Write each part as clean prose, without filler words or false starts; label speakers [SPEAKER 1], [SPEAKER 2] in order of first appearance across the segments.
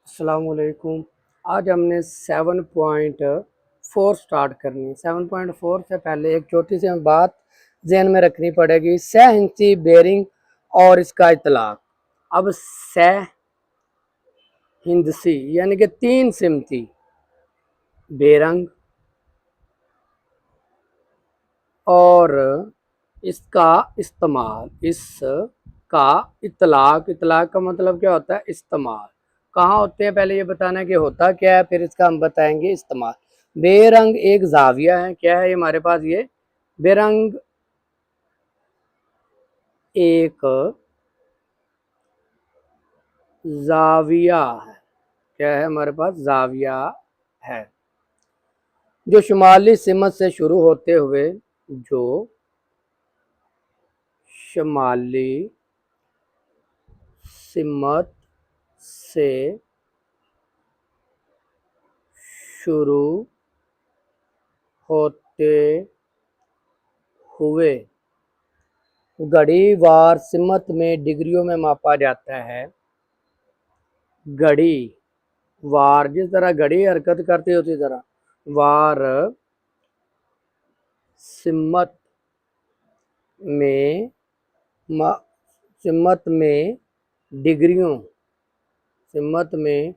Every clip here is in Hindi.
[SPEAKER 1] अस्सलामुअलैकुम। आज हमने 7.4 स्टार्ट करनी है। 7.4 से पहले एक छोटी सी बात जहन में रखनी पड़ेगी, सह हिंसी बेरिंग और इसका इतलाक। अब सह हिंदसी यानी कि 3 सिमती बेरंग और इसका इस्तेमाल, इसका इतलाक। इतलाक का मतलब क्या होता है? इस्तेमाल। कहाँ होते हैं पहले ये बताना कि होता क्या है, फिर इसका हम बताएंगे इस्तेमाल। बेरंग एक जाविया है। क्या है ये हमारे पास? ये बेरंग एक जाविया है। क्या है हमारे पास? जाविया है, जो शुमाली सिमत से शुरू होते हुए, जो शुमाली सिमत से शुरू होते हुए घड़ी वार सिमत में डिग्रियों में मापा जाता है। घड़ी वार, जिस तरह घड़ी हरकत करती है उसी तरह वार सिमत में सिमत में डिग्रियों सिमत में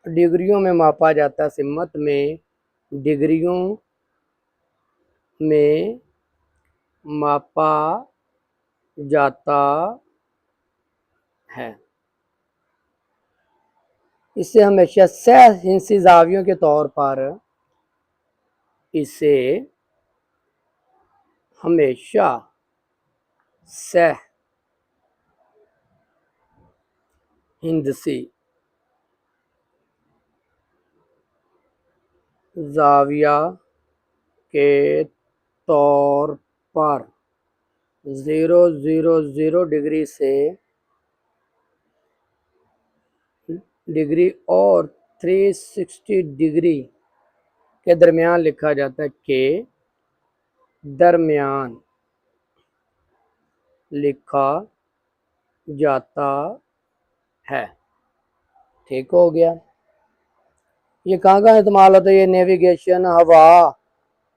[SPEAKER 1] डिग्रियों में मापा जाता है। सिमत में डिग्रियों में मापा जाता है। इसे हमेशा सह हिंसी जावियों के तौर पर इसे हमेशा सह हिंदसी जाविया के तौर पर 000 डिग्री से डिग्री और 360 डिग्री के दरमियान लिखा जाता है। के दरमियान लिखा जाता है। ठीक हो गया। ये कहाँ कहाँ इस्तेमाल होता है? ये नेविगेशन, हवा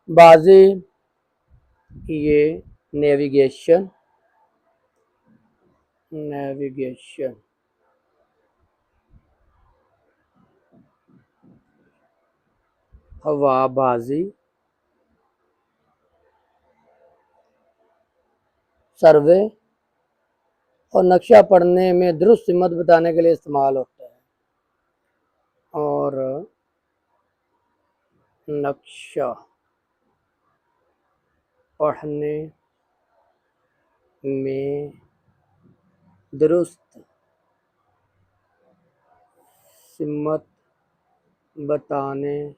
[SPEAKER 1] बाजी, ये नेविगेशन हवाबाजी, सर्वे और नक्शा पढ़ने में दुरुस्त सिमत बताने के लिए इस्तेमाल होता है। और नक्शा पढ़ने में दुरुस्त सिमत बताने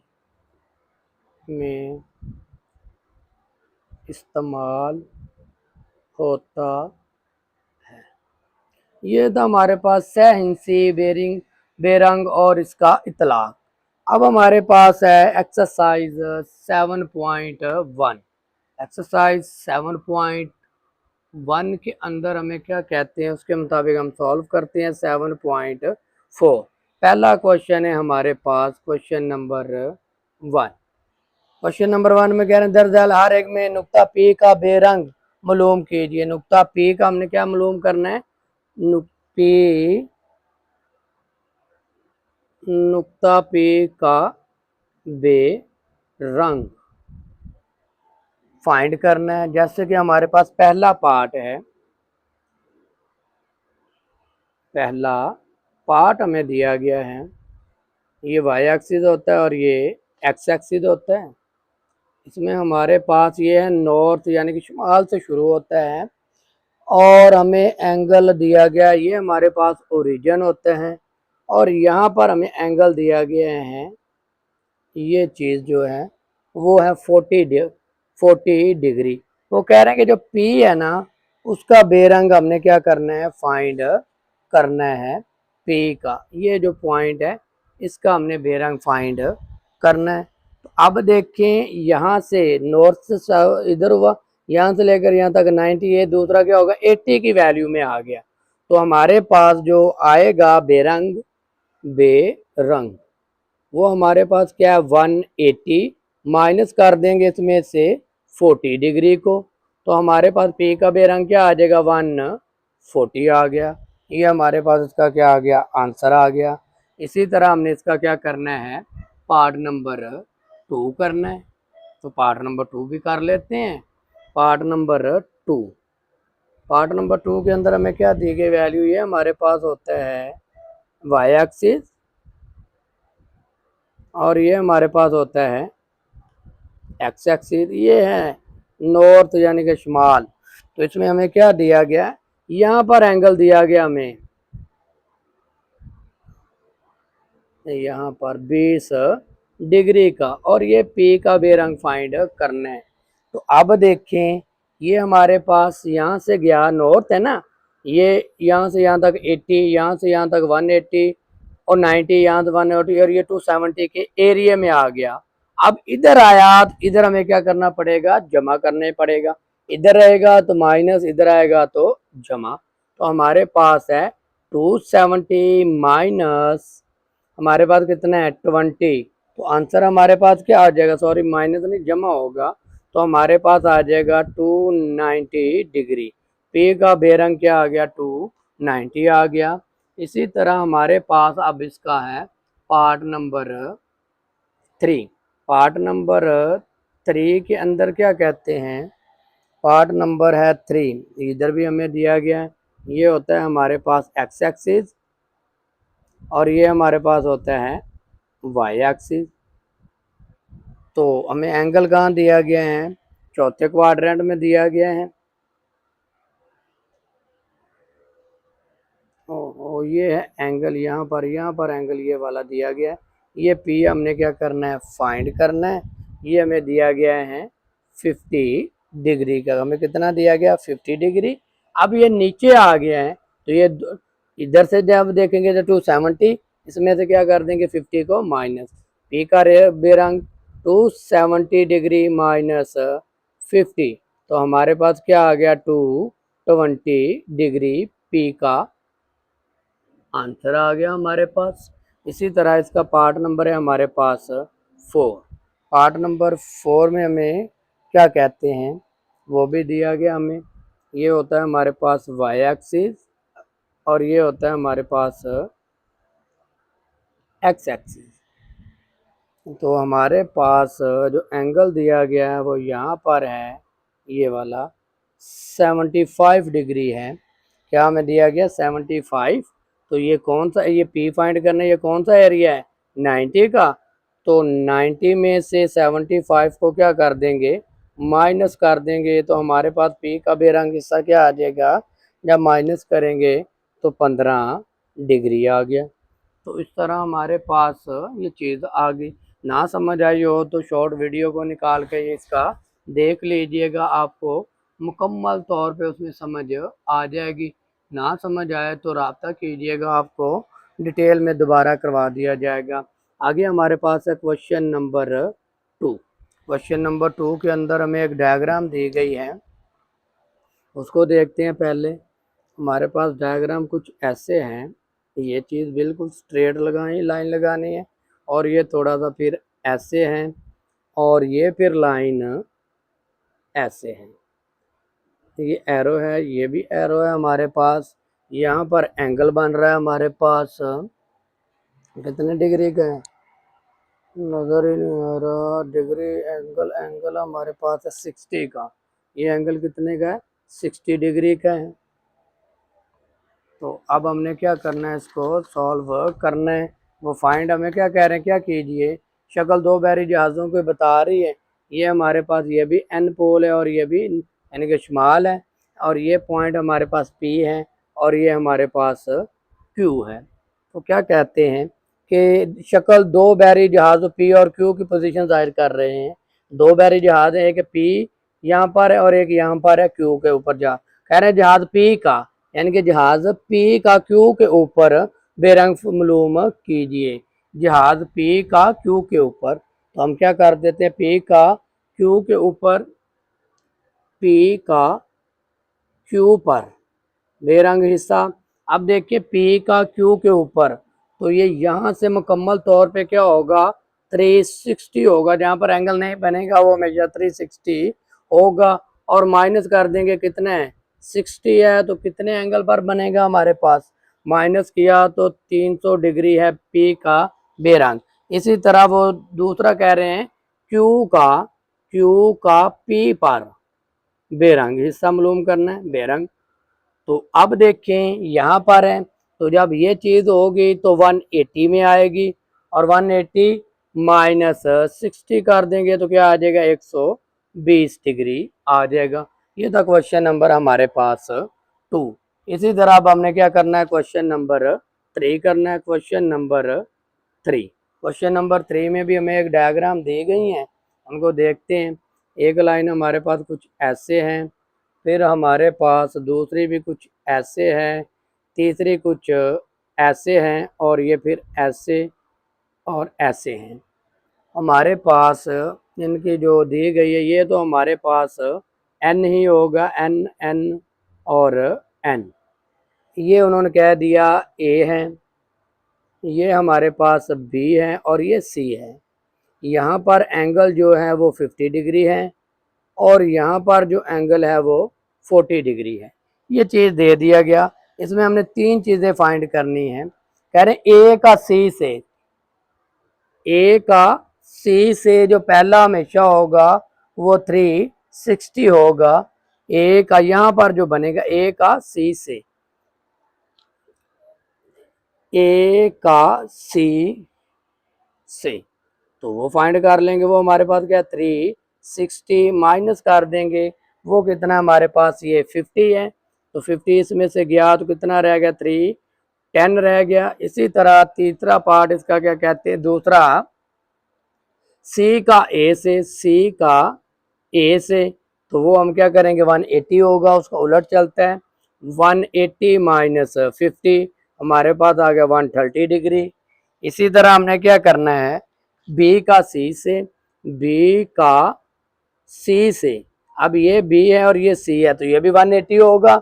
[SPEAKER 1] में इस्तेमाल होता है। ये था हमारे पास सह हिंसी बेरंग और इसका इतलाक। अब हमारे पास है एक्सरसाइज 7.1। एक्सरसाइज 7.1 के अंदर हमें क्या कहते हैं उसके मुताबिक हम सॉल्व करते हैं। 7.4 पहला क्वेश्चन है हमारे पास, क्वेश्चन नंबर 1। क्वेश्चन नंबर 1 में कह रहे हैं दरअसल हर एक में नुक्ता पी का बेरंग मालूम कीजिए। नुक्ता पी का हमने क्या मालूम करना है? नुक्ता पी का बेरंग फाइंड करना है। जैसे कि हमारे पास पहला पार्ट है, पहला पार्ट हमें दिया गया है, ये वाई एक्सिस होता है और ये एक्स एक्सिस होता है। इसमें हमारे पास ये है नॉर्थ यानी कि शुमाल से शुरू होता है और हमें एंगल दिया गया, ये हमारे पास ओरिजिन होते हैं और यहाँ पर हमें एंगल दिया गया है, ये चीज़ जो है वो है 40 डिग्री। वो कह रहे हैं कि जो P है ना उसका बेरंग हमने क्या करना है? फाइंड करना है P का। ये जो पॉइंट है इसका हमने बेरंग फाइंड करना है। तो अब देखें यहाँ से नॉर्थ से इधर हुआ, यहाँ से लेकर यहाँ तक 90, ये दूसरा क्या होगा? 80 की वैल्यू में आ गया। तो हमारे पास जो आएगा बेरंग बेरंग, वो हमारे पास क्या है 180, माइनस कर देंगे इसमें से 40 डिग्री को, तो हमारे पास पी का बेरंग क्या आ जाएगा 140 आ गया। ये हमारे पास इसका क्या आ गया, आंसर आ गया। इसी तरह हमने इसका क्या करना है, पार्ट नंबर 2 करना है, तो पार्ट नंबर 2 भी कर लेते हैं। पार्ट नंबर 2, पार्ट नंबर 2 के अंदर हमें क्या दी गई वैल्यू, ये हमारे पास होता है वाई एक्सिस और ये हमारे पास होता है एक्स एक्सिस, ये है नॉर्थ यानी कि शुमाल। तो इसमें हमें क्या दिया गया, यहाँ पर एंगल दिया गया हमें यहाँ पर 20 डिग्री का, और ये पी का बेरंग फाइंड करना है। तो अब देखें, ये हमारे पास यहाँ से गया नॉर्थ है ना, ये यहाँ से यहाँ तक 80, यहाँ से यहाँ तक 180 और 90, यहाँ से 180 और ये 270 के एरिया में आ गया। अब इधर आया तो इधर हमें क्या करना पड़ेगा, जमा करने पड़ेगा। इधर रहेगा तो माइनस, इधर आएगा तो जमा। तो हमारे पास है 270 माइनस हमारे पास कितना है 20, तो आंसर हमारे पास क्या आ जाएगा, सॉरी माइनस नहीं जमा होगा, तो हमारे पास आ जाएगा 290 डिग्री। पे का बेरंग क्या आ गया 290 आ गया। इसी तरह हमारे पास अब इसका है पार्ट नंबर 3। पार्ट नंबर 3 के अंदर क्या कहते हैं, पार्ट नंबर है 3, इधर भी हमें दिया गया है, ये होता है हमारे पास एक्स एक्सिस और ये हमारे पास होता है वाई एक्सिस। तो हमें एंगल कहाँ दिया गया है, चौथे क्वाड्रेंट में दिया गया है। ये है एंगल, यहाँ पर एंगल ये वाला दिया गया है। ये पी हमने क्या करना है, फाइंड करना है। ये हमें दिया गया है 50 डिग्री का, हमें कितना दिया गया 50 डिग्री। अब ये नीचे आ गया है, तो ये इधर से जब देखेंगे तो 270, इसमें से क्या कर देंगे 50 को माइनस, पी का बेरंग 270 डिग्री माइनस 50, तो हमारे पास क्या आ गया 220 डिग्री पी का आंसर आ गया हमारे पास। इसी तरह इसका पार्ट नंबर है हमारे पास 4। पार्ट नंबर 4 में हमें क्या कहते हैं वो भी दिया गया हमें। ये होता है हमारे पास वाई एक्सिस और ये होता है हमारे पास एक्स एक्सिस। तो हमारे पास जो एंगल दिया गया है वो यहाँ पर है, ये वाला 75 डिग्री है। क्या हमें दिया गया 75, तो ये कौन सा, ये पी फाइंड करना है, ये कौन सा एरिया है 90 का, तो 90 में से 75 को क्या कर देंगे, माइनस कर देंगे, तो हमारे पास पी का बेरंग हिस्सा क्या आ जाएगा, जब माइनस करेंगे तो 15 डिग्री आ गया। तो इस तरह हमारे पास ये चीज़ आ गई। ना समझ आई हो तो शॉर्ट वीडियो को निकाल के इसका देख लीजिएगा, आपको मुकम्मल तौर पे उसमें समझ आ जाएगी। ना समझ आए तो रब्ता कीजिएगा, आपको डिटेल में दोबारा करवा दिया जाएगा। आगे हमारे पास है क्वेश्चन नंबर 2। क्वेश्चन नंबर 2 के अंदर हमें एक डायग्राम दी गई है, उसको देखते हैं। पहले हमारे पास डायग्राम कुछ ऐसे हैं, ये चीज़ बिल्कुल स्ट्रेट लगानी, लाइन लगानी है, और ये थोड़ा सा फिर ऐसे हैं, और ये फिर लाइन ऐसे हैं। ये एरो है, ये भी एरो है हमारे पास। यहाँ पर एंगल बन रहा है हमारे पास, कितने डिग्री का है नज़र ही नहीं आ रहा, डिग्री एंगल, एंगल हमारे पास है 60 का। ये एंगल कितने का है 60 डिग्री का है। तो अब हमने क्या करना है, इसको सॉल्व करना है। वो फाइंड हमें क्या कह रहे हैं, क्या कीजिए, शक्ल दो बहरी जहाज़ों को बता रही है। ये हमारे पास ये भी एन पोल है और ये भी यानी कि शुमाल है, और ये पॉइंट हमारे पास पी है और ये हमारे पास क्यू है। तो क्या कहते हैं कि शक्ल दो बहरी जहाज़ पी और क्यू की पोजीशन जाहिर कर रहे हैं। दो बहरी जहाज़ है, एक पी यहाँ पर है और एक यहाँ पर है क्यू के ऊपर। जा कह रहे हैं जहाज़ पी का, यानी कि जहाज पी का क्यू के ऊपर बेरंग मालूम कीजिए। जहाज पी का क्यू के ऊपर, तो हम क्या कर देते हैं, पी का क्यू के ऊपर, पी का क्यू पर बेरंग हिस्सा। अब देखिए पी का क्यू के ऊपर, तो ये यहाँ से मुकम्मल तौर पे क्या होगा 360 होगा, जहाँ पर एंगल नहीं बनेगा वो हमेशा 360 होगा। और माइनस कर देंगे कितने 60 है तो कितने एंगल पर बनेगा हमारे पास, माइनस किया तो 300 डिग्री है पी का बेरंग। इसी तरह वो दूसरा कह रहे हैं क्यू का पी पर बेरंग हिस्सा मालूम करना है बेरंग। तो अब देखें यहाँ पर है, तो जब ये चीज़ होगी तो 180 में आएगी और 180 माइनस 60 कर देंगे तो क्या आ जाएगा 120 डिग्री आ जाएगा। ये था क्वेश्चन नंबर हमारे पास 2। इसी तरह अब हमने क्या करना है क्वेश्चन नंबर 3 करना है। क्वेश्चन नंबर 3 में भी हमें एक डायग्राम दी गई है, उनको देखते हैं। एक लाइन हमारे पास कुछ ऐसे हैं, फिर हमारे पास दूसरी भी कुछ ऐसे हैं, तीसरी कुछ ऐसे हैं और ये फिर ऐसे और ऐसे हैं। हमारे पास इनकी जो दी गई है ये तो हमारे पास n ही होगा, n और n। ये उन्होंने कह दिया a है, ये हमारे पास b है और ये c है। यहाँ पर एंगल जो है वो 50 डिग्री है और यहाँ पर जो एंगल है वो 40 डिग्री है। ये चीज़ दे दिया गया। इसमें हमने 3 चीज़ें फाइंड करनी है। कह रहे हैं ए का सी से जो पहला हमेशा होगा वो 360 होगा। ए का यहाँ पर जो बनेगा ए का सी से तो वो फाइंड कर लेंगे। वो हमारे पास क्या 360 माइनस कर देंगे, वो कितना हमारे पास ये 50 है, तो 50 इसमें से गया तो कितना रह गया 310 रह गया। इसी तरह तीसरा पार्ट इसका क्या कहते हैं, दूसरा सी का ए से तो वो हम क्या करेंगे 180 होगा, उसका उलट चलता है। 180 माइनस 50 हमारे पास आ गया 130 डिग्री। इसी तरह हमने क्या करना है बी का सी से अब ये बी है और ये सी है तो ये भी 180 होगा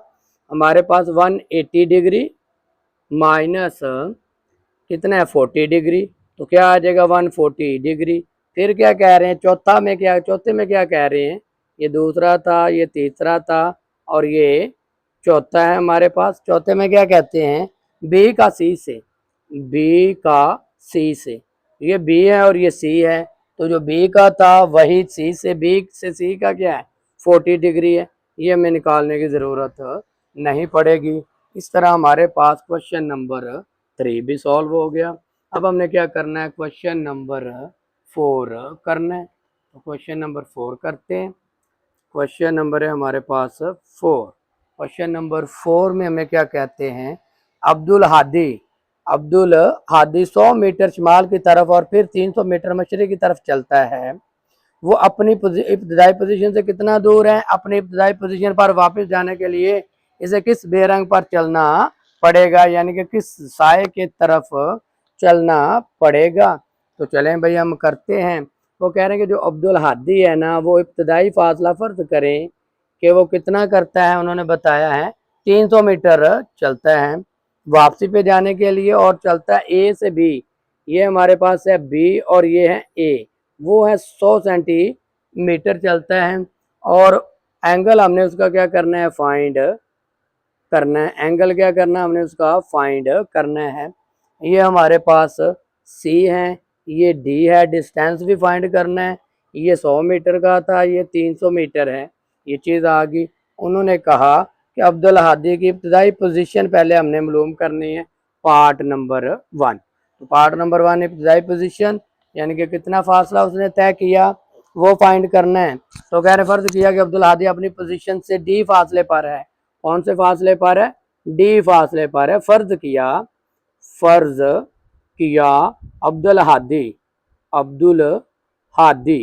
[SPEAKER 1] हमारे पास। 180 डिग्री माइनस कितना है 40 डिग्री तो क्या आ जाएगा 140 डिग्री। फिर क्या कह रहे हैं चौथे में क्या कह रहे हैं, ये दूसरा था, ये तीसरा था और ये चौथा है हमारे पास। चौथे में क्या कहते हैं बी का सी से ये बी है और ये सी है, तो जो बी का था वही सी से, बी से सी का क्या है 40 डिग्री है, ये हमें निकालने की ज़रूरत नहीं पड़ेगी। इस तरह हमारे पास क्वेश्चन नंबर 3 भी सॉल्व हो गया। अब हमने क्या करना है क्वेश्चन नंबर 4 करना है, तो क्वेश्चन नंबर 4 करते हैं। क्वेश्चन नंबर है हमारे पास 4। क्वेश्चन नंबर 4 में हमें क्या कहते हैं अब्दुल हादी 100 मीटर शिमाल की तरफ और फिर 300 मीटर मशरक़ की तरफ चलता है। वो अपनी इब्तदाई पोजीशन से कितना दूर है, अपनी इब्तदाई पोजीशन पर वापस जाने के लिए इसे किस बेरंग पर चलना पड़ेगा, यानी कि किस साए की तरफ चलना पड़ेगा। तो चलें भाई हम करते हैं। वो कह रहे हैं कि जो अब्दुल हादी है ना वो इब्तदाई फासला फ़र्ज करें कि वो कितना करता है, उन्होंने बताया है 300 मीटर चलता है वापसी पे जाने के लिए और चलता है ए से बी। ये हमारे पास है बी और ये है ए, वो है 100 सेंटीमीटर चलता है और एंगल हमने उसका क्या करना है फाइंड करना है। एंगल क्या करना है हमने उसका फाइंड करना है। ये हमारे पास सी है, ये डी है, डिस्टेंस भी फाइंड करना है। ये 100 मीटर का था, ये 300 मीटर है, ये चीज़ आ गई। उन्होंने कहा कि अब्दुल हादी की इब्तदाई पोजीशन पहले हमने मालूम करनी है पार्ट नंबर 1। तो पार्ट नंबर 1 इब्तदाई पोजीशन यानी कि कितना फासला उसने तय किया वो फाइंड करना है। तो कह रहे फर्ज किया कि अब्दुल हादी अपनी पोजीशन से डी फासले पर है। कौन से फासले पर है, डी फासले पर है। फर्ज किया अब्दुल हादी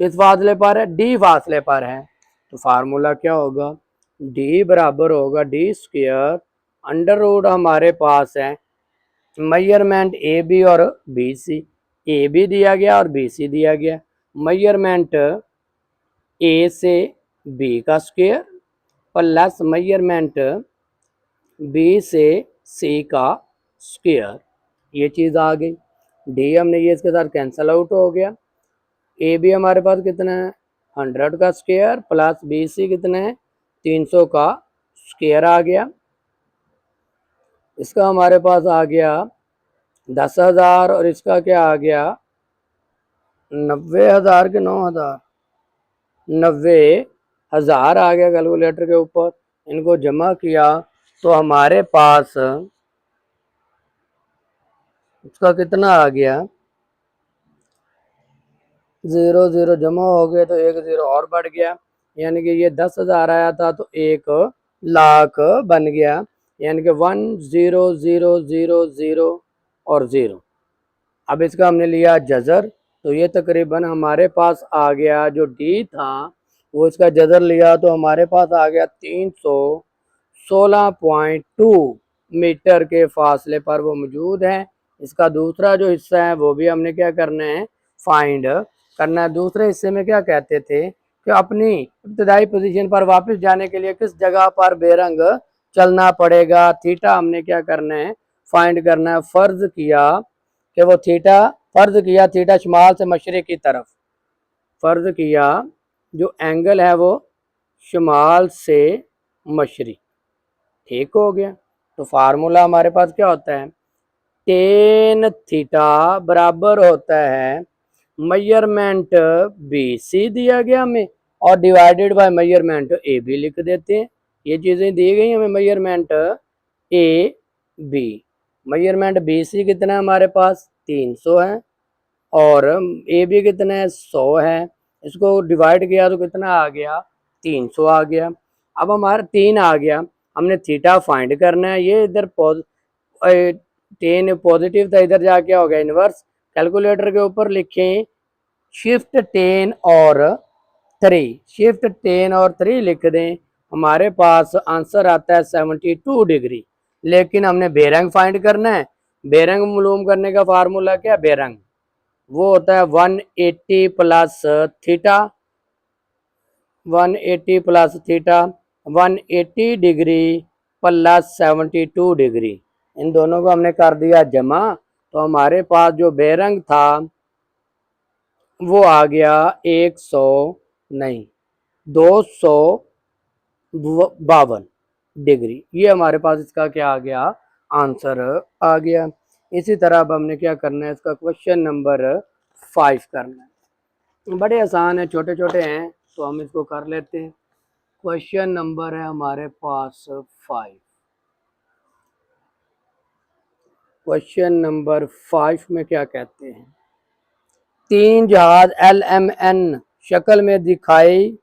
[SPEAKER 1] किस फासले पर है, डी फासले पर है। तो फार्मूला क्या होगा, डी बराबर होगा डी स्क्वायर अंडर रूट हमारे पास है मेजरमेंट ए बी और बी सी। ए बी दिया गया और बी सी दिया गया। मेजरमेंट ए से बी का स्क्वायर प्लस मेजरमेंट बी से सी का स्क्वायर। ये चीज़ आ गई। डी हमने ये इसके साथ कैंसिल आउट हो गया। ए बी हमारे पास कितना है 100 का स्क्वायर प्लस बी सी कितना है 300 का स्क्वायर आ गया। इसका हमारे पास आ गया 10,000 और इसका क्या आ गया 90,000 के 9,000 90,000 आ गया कैलकुलेटर के ऊपर। इनको जमा किया तो हमारे पास इसका कितना आ गया 0 0 जमा हो गए तो एक 0 और बढ़ गया, यानी कि ये 10,000 आया था तो 1,00,000 बन गया, यानी कि 1,0,0,0,0 और 0। अब इसका हमने लिया जज़र तो ये तकरीबन हमारे पास आ गया जो डी था वो इसका जज़र लिया तो हमारे पास आ गया 316.2 मीटर के फासले पर वो मौजूद है। इसका दूसरा जो हिस्सा है वो भी हमने क्या करना है फाइंड करना है। दूसरे हिस्से में क्या कहते थे कि अपनी इब्तदाई पोजीशन पर वापस जाने के लिए किस जगह पर बेरंग चलना पड़ेगा, थीटा हमने क्या करना है फाइंड करना है। फर्ज किया कि वो थीटा शुमाल से मशरिक की तरफ, फर्ज किया जो एंगल है वो शुमाल से मशरिक, ठीक हो गया। तो फार्मूला हमारे पास क्या होता है टेन थीटा बराबर होता है मेजरमेंट बी सी दिया गया हमें और divided by measurement A B लिख देते हैं। ये चीज़ें दी गई हमें measurement A B, measurement B C कितना है हमारे पास 300 है और ए बी कितना है 100 है। इसको डिवाइड किया तो कितना आ गया 300 आ गया। अब हमारा 3 आ गया, हमने थीटा फाइंड करना है। ये इधर 10 पॉजिटिव था, इधर जाके हो गया इनवर्स। कैलकुलेटर के ऊपर लिखें शिफ्ट 10 और 3, शिफ्ट 10 और 3 लिख दें, हमारे पास आंसर आता है 72 डिग्री। लेकिन हमने बेरंग फाइंड करना है। बेरंग मालूम करने का फार्मूला क्या बेरंग वो होता है 180 plus theta, 180 plus theta 180 degree plus 72 degree, इन दोनों को हमने कर दिया जमा तो हमारे पास जो बेरंग था वो आ गया 252 डिग्री। ये हमारे पास इसका क्या आ गया आंसर आ गया। इसी तरह अब हमने क्या करना है इसका क्वेश्चन नंबर 5 करना है। बड़े आसान है, छोटे छोटे हैं तो हम इसको कर लेते हैं। क्वेश्चन नंबर है हमारे पास 5। क्वेश्चन नंबर 5 में क्या कहते हैं 3 जहाज LMN शक्ल में दिखाई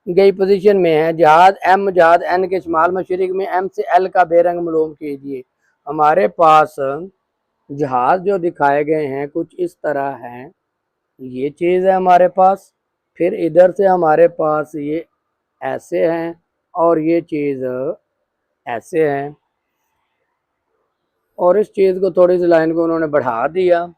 [SPEAKER 1] गई पोजीशन में है। जहाज M जहाज N के शुमाल मशरिक में M से L का बेरंग मालूम कीजिए। हमारे पास जहाज जो दिखाए गए हैं कुछ इस तरह हैं, ये चीज़ है हमारे पास, फिर इधर से हमारे पास ये ऐसे हैं और ये चीज़ ऐसे है और इस चीज़ को थोड़ी सी लाइन को उन्होंने बढ़ा दिया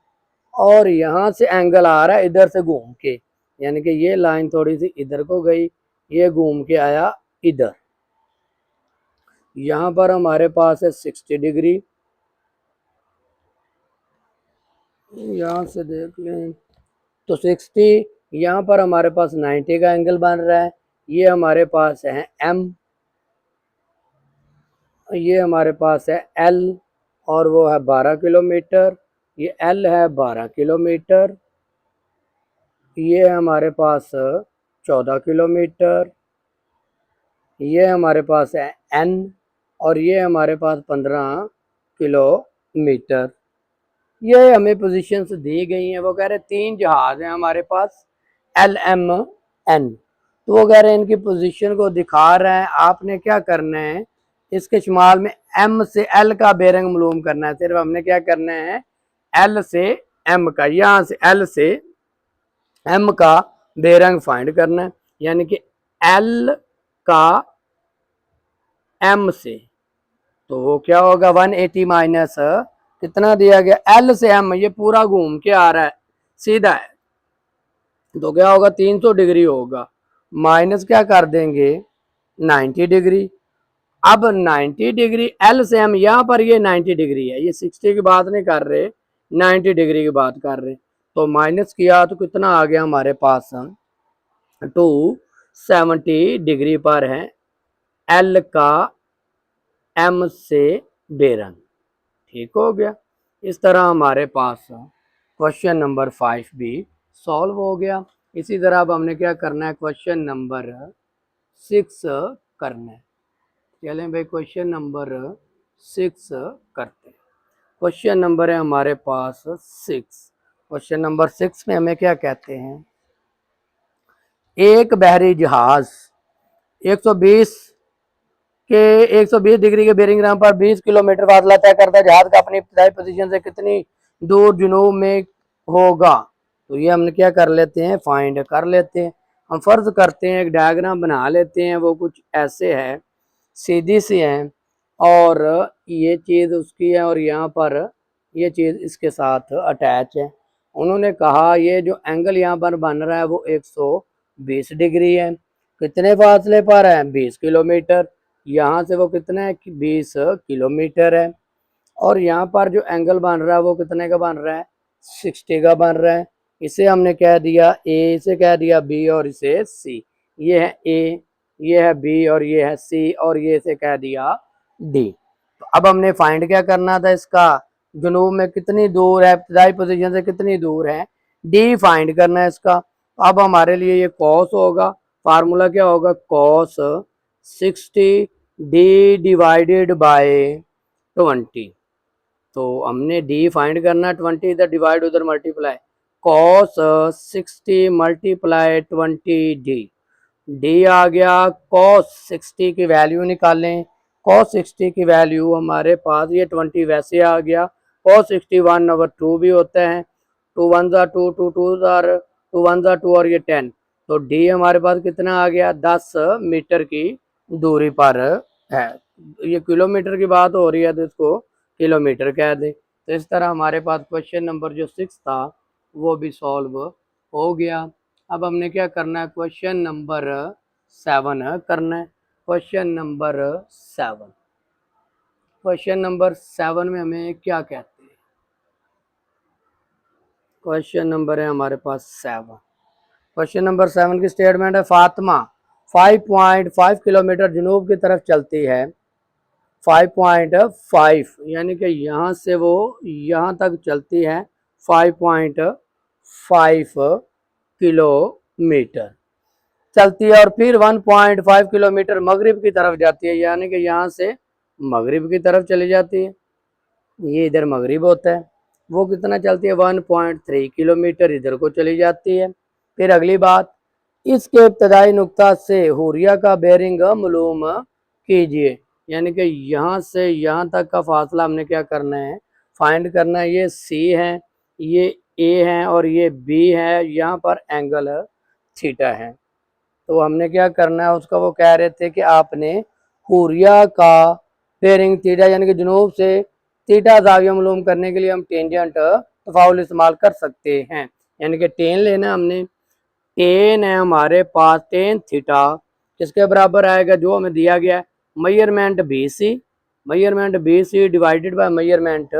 [SPEAKER 1] और यहाँ से एंगल आ रहा है इधर से घूम के, यानी कि ये लाइन थोड़ी सी इधर को गई, ये घूम के आया इधर। यहाँ पर हमारे पास है 60 डिग्री, यहाँ से देख लें तो 60, यहाँ पर हमारे पास 90 का एंगल बन रहा है। ये हमारे पास है M, ये हमारे पास है L और वो है 12 किलोमीटर, ये L है 12 किलोमीटर, ये हमारे पास 14 किलोमीटर, ये हमारे पास है N और ये हमारे पास 15 किलोमीटर। ये हमें पोजीशंस दी गई हैं। वो कह रहे 3 जहाज हैं हमारे पास LMN, तो वो कह रहे हैं इनकी पोजीशन को दिखा रहे हैं। आपने क्या करना है इसके शुमाल में M से L का बेरंग मालूम करना है। सिर्फ हमने क्या करना है L से M का, यहाँ से L से M का बेरंग फाइंड करना है, यानी कि L का M से, तो वो क्या होगा 180 माइनस कितना दिया गया L से M, ये पूरा घूम के आ रहा है सीधा है तो क्या होगा 300 डिग्री होगा, माइनस क्या कर देंगे 90 डिग्री। अब 90 डिग्री एल से हम यहाँ पर ये 90 डिग्री है, ये 60 की बात नहीं कर रहे, 90 डिग्री की बात कर रहे। तो माइनस किया तो कितना आ गया हमारे पास, 270 डिग्री पर है एल का एम से बेरंग। ठीक हो गया। इस तरह हमारे पास क्वेश्चन नंबर 5 भी सॉल्व हो गया। इसी तरह अब हमने क्या करना है, क्वेश्चन नंबर 6 करना है। चलें भाई क्वेश्चन नंबर 6 करते हैं। क्वेश्चन नंबर है हमारे पास 6। क्वेश्चन नंबर 6 में हमें क्या कहते हैं, एक बहरी जहाज 120 डिग्री के बेरिंग राम पर 20 किलोमीटर फासला तय करता है। जहाज का अपनी इब्तदाई पोजीशन से कितनी दूर जुनूब में होगा। तो ये हमने क्या कर लेते हैं, फाइंड कर लेते हैं। हम फर्ज करते हैं एक डायग्राम बना लेते हैं, वो कुछ ऐसे है, सीधी सी है और ये चीज़ उसकी है और यहाँ पर ये चीज़ इसके साथ अटैच है। उन्होंने कहा ये जो एंगल यहाँ पर बन रहा है वो 120 डिग्री है। कितने फासले पर है, 20 किलोमीटर। यहाँ से वो कितना है, 20 किलोमीटर है। और यहाँ पर जो एंगल बन रहा है वो कितने का बन रहा है, 60 का बन रहा है। इसे हमने कह दिया ए, इसे कह दिया बी और इसे सी। ये है ए, ये है बी और ये है सी और ये इसे कह दिया डी। तो अब हमने फाइंड क्या करना था, इसका जुनूब में कितनी दूर है, इब्तदाई पोजीशन से कितनी दूर है, डी फाइंड करना है इसका। अब हमारे लिए ये कॉस होगा, फार्मूला क्या होगा, कॉस 60 डी डिवाइडेड बाय 20। तो हमने डी फाइंड करना, 20 इधर डिवाइड उधर multiply, cos 60 multiply 20 D. D आ गया, कॉस 60 की वैल्यू निकालें। कॉस 60 की वैल्यू हमारे पास ये 20 वैसे आ गया। कॉस 60 1/2 भी होता है, 2 1 ज़ा 2, 2 2 ज़ा 2 1 ज़ा 2 और ये 10। तो डी हमारे पास कितना आ गया, 10 मीटर की दूरी पर है। ये किलोमीटर की बात हो रही है तो इसको किलोमीटर कह दें। तो इस तरह हमारे पास क्वेश्चन नंबर जो 6 था वो भी सॉल्व हो गया। अब हमने क्या करना है, क्वेश्चन नंबर 7 करना है। क्वेश्चन नंबर 7, क्वेश्चन नंबर 7 में हमें क्या कहते हैं, क्वेश्चन नंबर है हमारे पास 7। क्वेश्चन नंबर 7 की स्टेटमेंट है, फातिमा 5.5 किलोमीटर जुनूब की तरफ चलती है। 5.5 यानी कि यहाँ से वो यहाँ तक चलती है 5.5 किलोमीटर चलती है और फिर 1.5 किलोमीटर मगरिब की तरफ जाती है, यानी कि यहाँ से मगरिब की तरफ चली जाती है। ये इधर मगरिब होता है। वो कितना चलती है, 1.3 किलोमीटर इधर को चली जाती है। फिर अगली बात, इसके इब्तदाई नुक्ता से हुरिया का बेरिंग मालूम कीजिए। यानी कि यहाँ से यहाँ तक का फासला हमने क्या करना है, फाइंड करना है। ये सी है, ये ए है और ये बी है। यहाँ पर एंगल थीटा है। तो हमने क्या करना है उसका, वो कह रहे थे कि आपने हुरिया का बेरिंग थीटा यानी कि जुनूब से थीटा ज़ाविया मालूम करने के लिए हम टेंजेंट तफाउल इस्तेमाल कर सकते हैं। यानी कि टेन लेना हमने, टेन है हमारे पास, टेन थीटा किसके बराबर आएगा, जो हमें दिया गया है measurement B C divided by measurement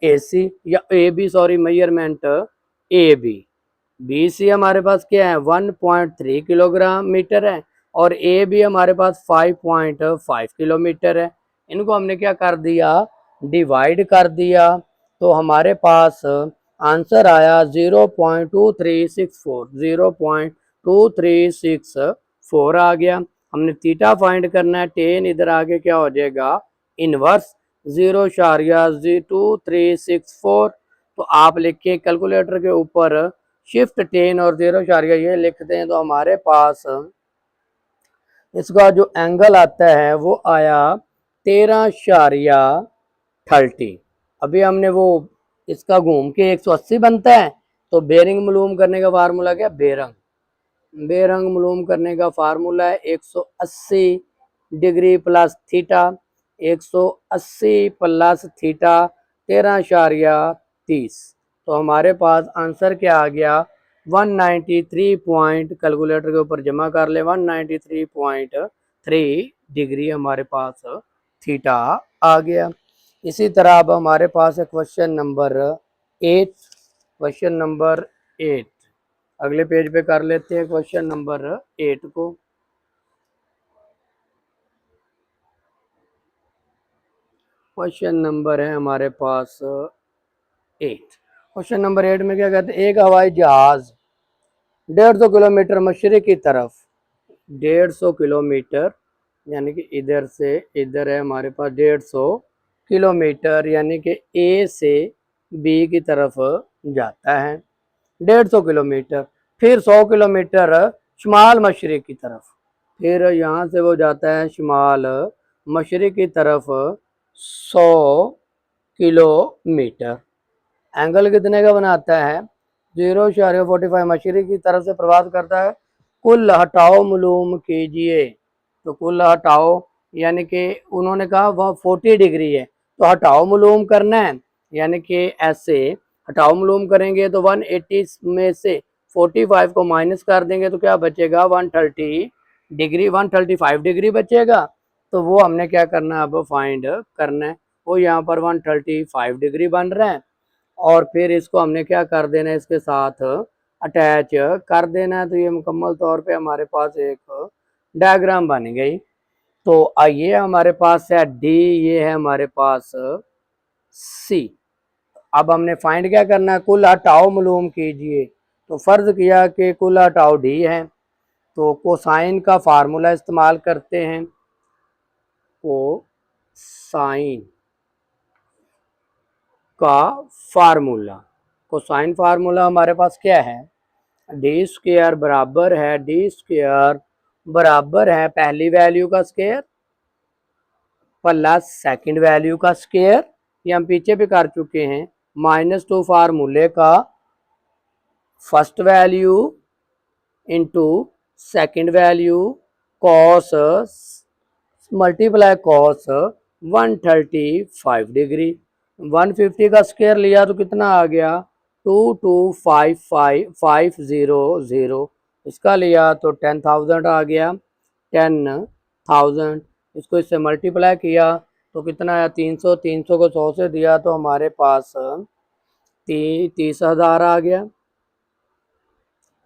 [SPEAKER 1] A C या A B, sorry measurement A B. B C हमारे पास क्या है, 1.3 किलोग्राम मीटर है और ए बी हमारे पास 5.5 किलोमीटर है। इनको हमने क्या कर दिया, डिवाइड कर दिया। तो हमारे पास आंसर आया 0.2364, 0.2364 आ गया। हमने थीटा फाइंड करना है, टेन इधर आगे क्या हो जाएगा, इनवर्स 0.2364। तो आप लिखिए कैलकुलेटर के ऊपर शिफ्ट 10 और 0 ये लिखते हैं तो हमारे पास इसका जो एंगल आता है वो आया 13.30। अभी हमने वो इसका घूम के 180 बनता है। तो बेरिंग मालूम करने का फार्मूला क्या, बेरंग मालूम करने का फार्मूला है 180 degree plus theta, 180 plus theta 13.30। तो हमारे पास आंसर क्या आ गया, 193 पॉइंट, कैलकुलेटर के ऊपर जमा कर ले, 193.3 डिग्री हमारे पास थीटा आ गया। इसी तरह अब हमारे पास है क्वेश्चन नंबर 8। क्वेश्चन नंबर 8 अगले पेज पे कर लेते हैं क्वेश्चन नंबर 8 को। क्वेश्चन नंबर है हमारे पास 8। क्वेश्चन नंबर 8 में क्या कहते हैं, एक हवाई जहाज 150 किलोमीटर मशरक़ की तरफ, 150 किलोमीटर यानी कि इधर से इधर है हमारे पास 150 किलोमीटर यानी कि ए से बी की तरफ जाता है 150 किलोमीटर। फिर 100 किलोमीटर शुमाल मशरक़ की तरफ, फिर यहाँ से वो जाता है शुमाल मशरक़ की तरफ 100 किलोमीटर। एंगल कितने का बनाता है, 0.45 मशरक़ की तरफ से प्रवास करता है। कुल हटाओ मालूम कीजिए। तो कुल हटाओ यानी कि उन्होंने कहा वह 40 डिग्री है, तो हटाओ मालूम करना है, यानी कि ऐसे हटाओ मालूम करेंगे तो 180 में से 45 को माइनस कर देंगे तो क्या बचेगा, 130 डिग्री, 135 डिग्री बचेगा। तो वो हमने क्या करना है, अब फाइंड करना है। वो यहाँ पर 135 डिग्री बन रहा है और फिर इसको हमने क्या कर देना है, इसके साथ अटैच कर देना है। तो ये मुकम्मल तौर पे हमारे पास एक डायग्राम बन गई। तो ये हमारे पास है डी, ये है हमारे पास सी। अब हमने फाइंड क्या करना है, कुल हटाओ मालूम कीजिए। तो फर्ज किया कि कुल हटाओ डी है, तो कोसाइन का फार्मूला इस्तेमाल करते हैं। कोसाइन का फार्मूला, कोसाइन फार्मूला हमारे पास क्या है, डी स्क्वायर बराबर है, डी स्क्वायर बराबर है पहली वैल्यू का स्क्वायर प्लस सेकंड वैल्यू का स्क्वायर, ये हम पीछे भी कर चुके हैं, -2 फार्मूले का first value into second value cos multiply cos 135 degree. 150 का स्क्वायर लिया तो कितना आ गया, 2255,500। इसका लिया तो 10,000 आ गया, 10,000। इसको इससे मल्टीप्लाई किया तो कितना आया, 300। 300 को 100 से दिया तो हमारे पास 30,000 आ गया।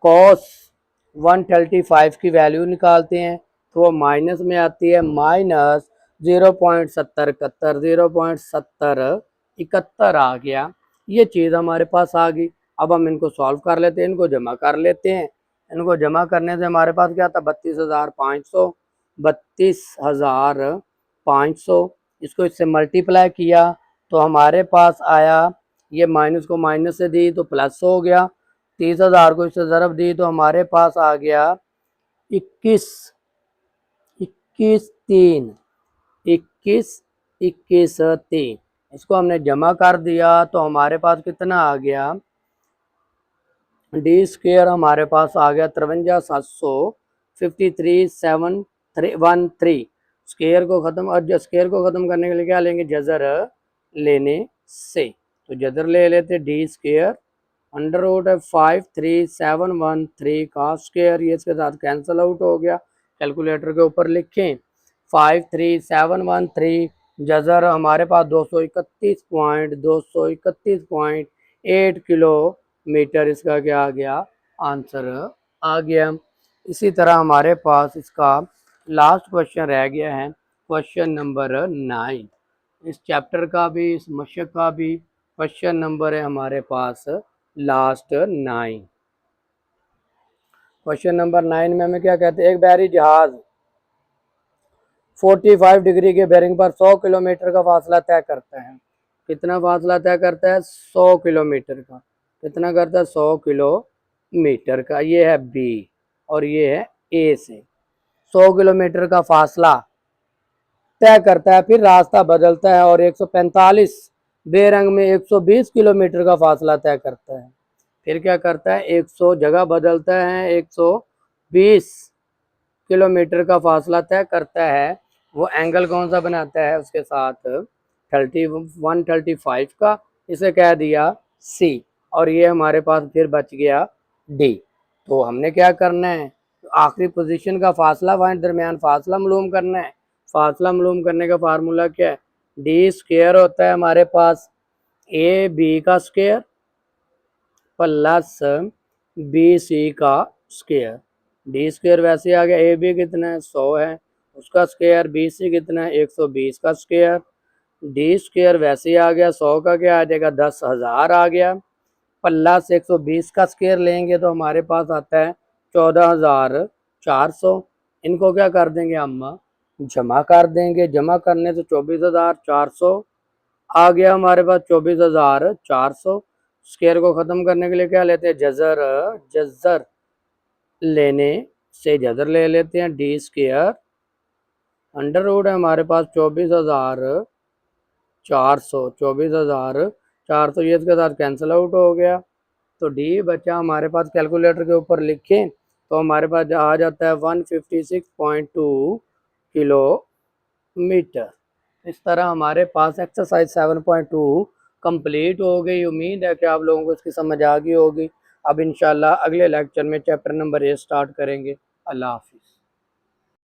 [SPEAKER 1] कॉस 135 की वैल्यू निकालते हैं तो वो माइनस में आती है, माइनस 0.7071, 0.7071 आ गया। ये चीज़ हमारे पास आ गई। अब हम इनको सॉल्व कर लेते हैं, इनको जमा कर लेते हैं। इनको जमा करने से हमारे पास क्या था, 32,500, 32,500। इसको इससे मल्टीप्लाई किया तो हमारे पास आया, ये माइनस को माइनस से दी तो प्लस हो गया, 30,000 को इससे ज़रब दी तो हमारे पास आ गया 21, 3 इसको हमने जमा कर दिया तो हमारे पास कितना आ गया, डी स्क्वायर हमारे पास आ गया 53,713। स्क्वायर को ख़त्म, और स्क्वायर को ख़त्म करने के लिए क्या लेंगे, जज़र लेने से। तो जज़र ले लेते, डी स्क्वायर √53,713 का स्क्वायर, ये इसके साथ कैंसिल आउट हो गया। कैलकुलेटर के ऊपर लिखें 53,713 जज़र हमारे पास 231.8 किलोमीटर इसका क्या आ गया, आंसर आ गया। इसी तरह हमारे पास इसका लास्ट क्वेश्चन रह गया है, क्वेश्चन नंबर 9। इस चैप्टर का भी, इस मशक का भी क्वेश्चन नंबर है हमारे पास लास्ट 9। क्वेश्चन नंबर 9 में हमें क्या कहते हैं, एक बहरी जहाज 45 डिग्री के बेरिंग पर 100 किलोमीटर का फासला तय करता है। कितना फासला तय करता है, 100 किलोमीटर का। कितना करता है, 100 किलोमीटर का। ये है बी और ये है ए से 100 किलोमीटर का फासला तय करता है, फिर रास्ता बदलता है और 145 बेरंग में 120 किलोमीटर का फासला तय करता है। फिर क्या करता है, 100 जगह बदलता है, 120 किलोमीटर का फासला तय करता है। वो एंगल कौन सा बनाता है उसके साथ, 135 का, इसे कह दिया सी। और ये हमारे पास फिर बच गया डी। तो हमने क्या करना है, आखिरी पोजीशन का फासला, वहाँ दरमियान फासला मालूम करना है। फासला मालूम करने का फार्मूला क्या है, डी स्क्वायर होता है हमारे पास ए बी का स्क्वायर प्लस बी सी का स्क्वायर। डी स्क्वायर वैसे आ गया, ए बी कितना है 100 है उसका स्क्वायर, बी सी कितना है 120 का स्क्वायर। डी स्क्वायर वैसे ही आ गया, 100 का क्या आ जाएगा 10,000 आ गया, प्लस 120 का स्क्वायर लेंगे तो हमारे पास आता है 14,400। इनको क्या कर देंगे हम जमा कर देंगे, जमा करने से 24,400 आ गया हमारे पास 24,400। स्क्वायर को ख़त्म करने के लिए क्या लेते हैं जज़र, जज़र लेने से जज़र ले लेते हैं, डी स्क्वायर अंडर रूट है हमारे पास 24,400, 24,400 ये इसके साथ कैंसिल आउट हो गया तो डी बचा हमारे पास। कैलकुलेटर के ऊपर लिखें तो हमारे पास आ जाता है 156.2 किलोमीटर। इस तरह हमारे पास एक्सरसाइज 7.2 कंप्लीट हो गई। उम्मीद है कि आप लोगों को इसकी समझ आ गई होगी। अब इंशाल्लाह अगले लेक्चर में चैप्टर नंबर 8 स्टार्ट करेंगे। अल्लाह हाफ़िज़।